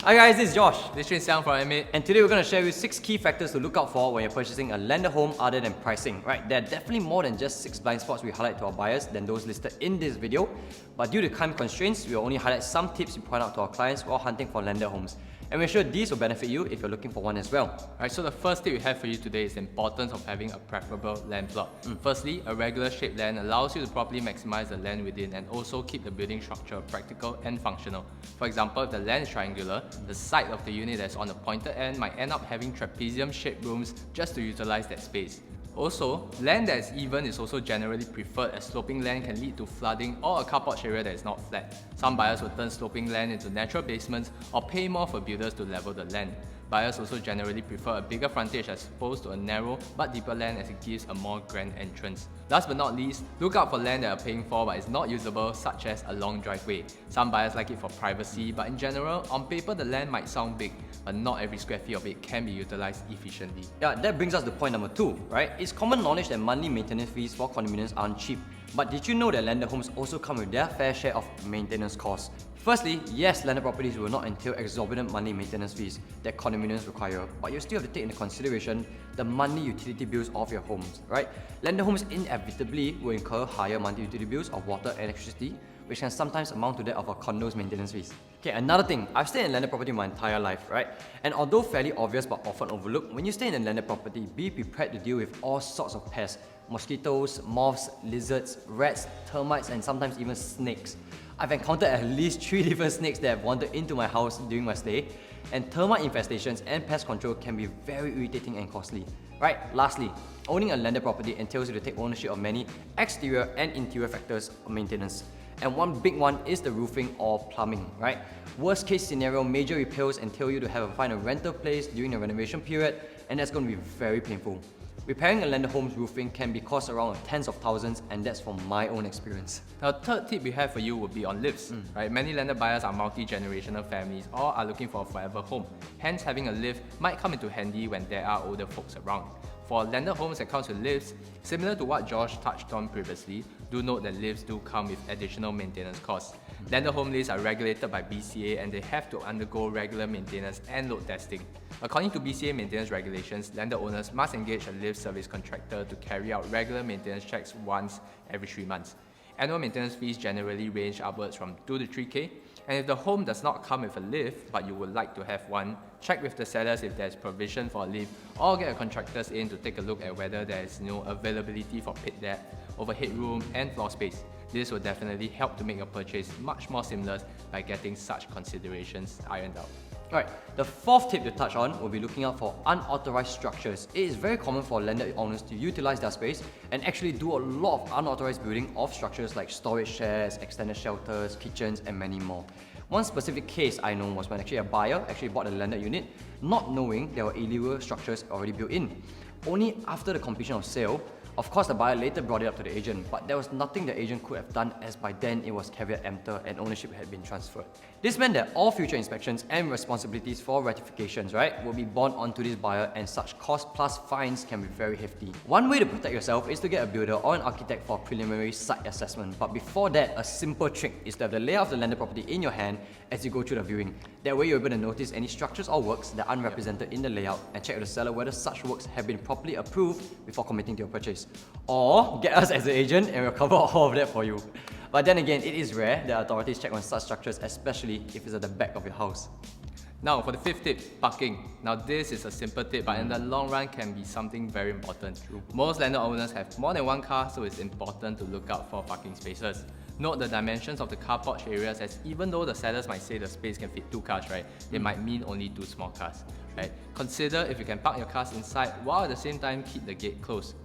Hi guys, this is Josh. This is Xiang from MA. And today we're going to share with you 6 key factors to look out for when you're purchasing a landed home other than pricing. Right? There are definitely more than just 6 blind spots we highlight to our buyers than those listed in this video. But due to time constraints, we'll only highlight some tips we point out to our clients while hunting for landed homes. And we're sure these will benefit you if you're looking for one as well. Alright, so the first tip we have for you today is the importance of having a preferable land plot. Firstly, a regular shaped land allows you to properly maximize the land within and also keep the building structure practical and functional. For example, if the land is triangular, the side of the unit that's on the pointed end might end up having trapezium-shaped rooms just to utilize that space. Also, land that is even is also generally preferred as sloping land can lead to flooding or a car porch area that is not flat. Some buyers will turn sloping land into natural basements or pay more for builders to level the land. Buyers also generally prefer a bigger frontage as opposed to a narrow but deeper land as it gives a more grand entrance. Last but not least, look out for land that are paying for but is not usable, such as a long driveway. Some buyers like it for privacy, but in general, on paper the land might sound big, but not every square feet of it can be utilized efficiently. Yeah, that brings us to point number 2, right? It's common knowledge that monthly maintenance fees for condominiums aren't cheap. But did you know that landed homes also come with their fair share of maintenance costs? Firstly, yes, landed properties will not entail exorbitant monthly maintenance fees that condominiums require, but you still have to take into consideration the monthly utility bills of your homes, right? Landed homes inevitably will incur higher monthly utility bills of water and electricity, which can sometimes amount to that of a condo's maintenance fees. Okay, another thing, I've stayed in landed property my entire life, right? And although fairly obvious but often overlooked, when you stay in a landed property, be prepared to deal with all sorts of pests: mosquitoes, moths, lizards, rats, termites, and sometimes even snakes. I've encountered at least 3 different snakes that have wandered into my house during my stay, and termite infestations and pest control can be very irritating and costly. Right, lastly, owning a landed property entails you to take ownership of many exterior and interior factors of maintenance. And one big one is the roofing or plumbing, right? Worst case scenario, major repairs entail you to have to find a rental place during the renovation period, and that's going to be very painful. Repairing a landed home's roofing can be cost around tens of thousands, and that's from my own experience. Now, third tip we have for you would be on lifts. Right? Many landed buyers are multi-generational families or are looking for a forever home. Hence, having a lift might come into handy when there are older folks around. For landed homes that comes with lifts, similar to what Josh touched on previously, do note that lifts do come with additional maintenance costs. Landed home lifts are regulated by BCA and they have to undergo regular maintenance and load testing. According to BCA maintenance regulations, landed owners must engage a lift service contractor to carry out regular maintenance checks once every 3 months. Annual maintenance fees generally range upwards from 2 to 3K, and if the home does not come with a lift but you would like to have one, check with the sellers if there is provision for a lift or get a contractors in to take a look at whether there is availability for pit depth, overhead room and floor space. This will definitely help to make your purchase much more seamless by getting such considerations ironed out. Alright, the fourth tip to touch on will be looking out for unauthorized structures. It is very common for landed owners to utilize their space and actually do a lot of unauthorized building of structures like storage sheds, extended shelters, kitchens, and many more. One specific case I know was when a buyer bought a landed unit, not knowing there were illegal structures already built in. Only after the completion of sale, of course the buyer later brought it up to the agent, but there was nothing the agent could have done as by then it was caveat emptor and ownership had been transferred. This meant that all future inspections and responsibilities for rectifications, will be borne onto this buyer, and such cost plus fines can be very hefty. One way to protect yourself is to get a builder or an architect for a preliminary site assessment, but before that, a simple trick is to have the layout of the landed property in your hand as you go through the viewing. That way you're able to notice any structures or works that aren't represented in the layout and check with the seller whether such works have been properly approved before committing to your purchase. Or get us as the agent and we'll cover all of that for you. But then again, it is rare that authorities check on such structures, especially if it's at the back of your house. Now for the fifth tip, parking. Now this is a simple tip, but in the long run can be something very important. Most landed owners have more than one car, so it's important to look out for parking spaces. Note the dimensions of the car porch areas, as even though the sellers might say the space can fit 2 cars, they might mean only 2 small cars. Consider if you can park your cars inside while at the same time keep the gate closed.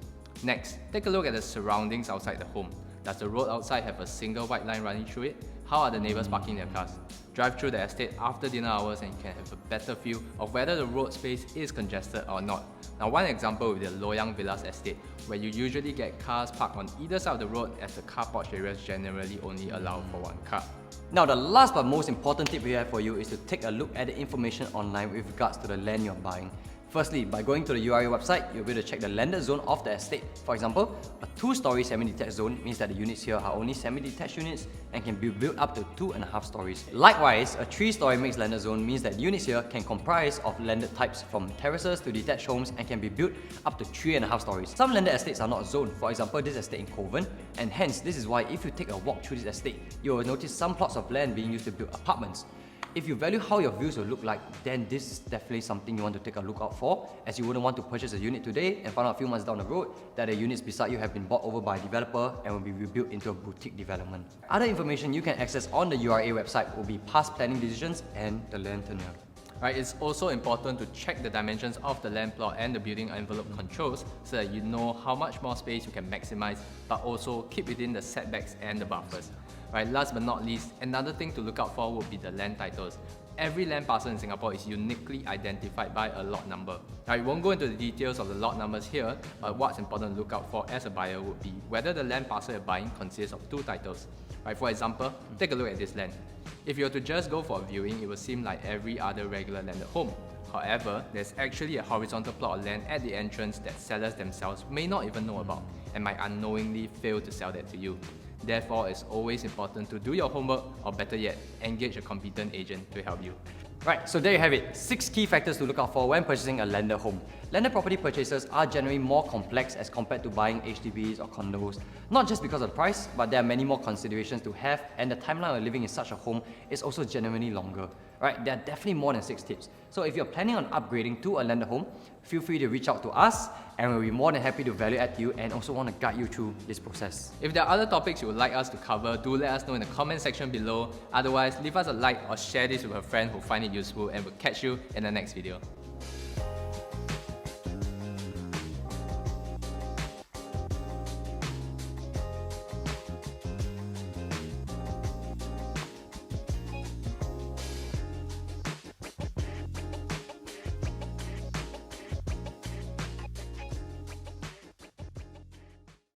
Next, take a look at the surroundings outside the home. Does the road outside have a single white line running through it? How are the neighbors parking their cars? Drive through the estate after dinner hours and you can have a better feel of whether the road space is congested or not. Now, one example with the Loyang Villas estate, where you usually get cars parked on either side of the road, as the car porch areas generally only allow for 1 car. Now, the last but most important tip we have for you is to take a look at the information online with regards to the land you're buying. Firstly, by going to the URA website, you'll be able to check the landed zone of the estate. For example, a 2-story semi-detached zone means that the units here are only semi-detached units and can be built up to 2.5 stories. Likewise, a 3-story mixed landed zone means that units here can comprise of landed types from terraces to detached homes and can be built up to 3.5 stories. Some landed estates are not zoned. For example, this estate in Kovan, and hence this is why if you take a walk through this estate, you will notice some plots of land being used to build apartments. If you value how your views will look like, then this is definitely something you want to take a look out for, as you wouldn't want to purchase a unit today and find out a few months down the road that the units beside you have been bought over by a developer and will be rebuilt into a boutique development. Other information you can access on the URA website will be past planning decisions and the land tenure. Right, it's also important to check the dimensions of the land plot and the building envelope controls so that you know how much more space you can maximize, but also keep within the setbacks and the buffers. Right, last but not least, another thing to look out for would be the land titles. Every land parcel in Singapore is uniquely identified by a lot number. Now, we won't go into the details of the lot numbers here, but what's important to look out for as a buyer would be whether the land parcel you're buying consists of 2 titles. Right, for example, take a look at this land. If you were to just go for a viewing, it would seem like every other regular landed home. However, there's actually a horizontal plot of land at the entrance that sellers themselves may not even know about and might unknowingly fail to sell that to you. Therefore, it's always important to do your homework, or better yet, engage a competent agent to help you. Right, so there you have it. 6 key factors to look out for when purchasing a landed home. Landed property purchases are generally more complex as compared to buying HDBs or condos. Not just because of the price, but there are many more considerations to have, and the timeline of living in such a home is also generally longer. Right, there are definitely more than 6 tips. So if you're planning on upgrading to a landed home, feel free to reach out to us and we'll be more than happy to value add to you and also want to guide you through this process. If there are other topics you would like us to cover, do let us know in the comment section below. Otherwise, leave us a like or share this with a friend who find it useful, and we'll catch you in the next video.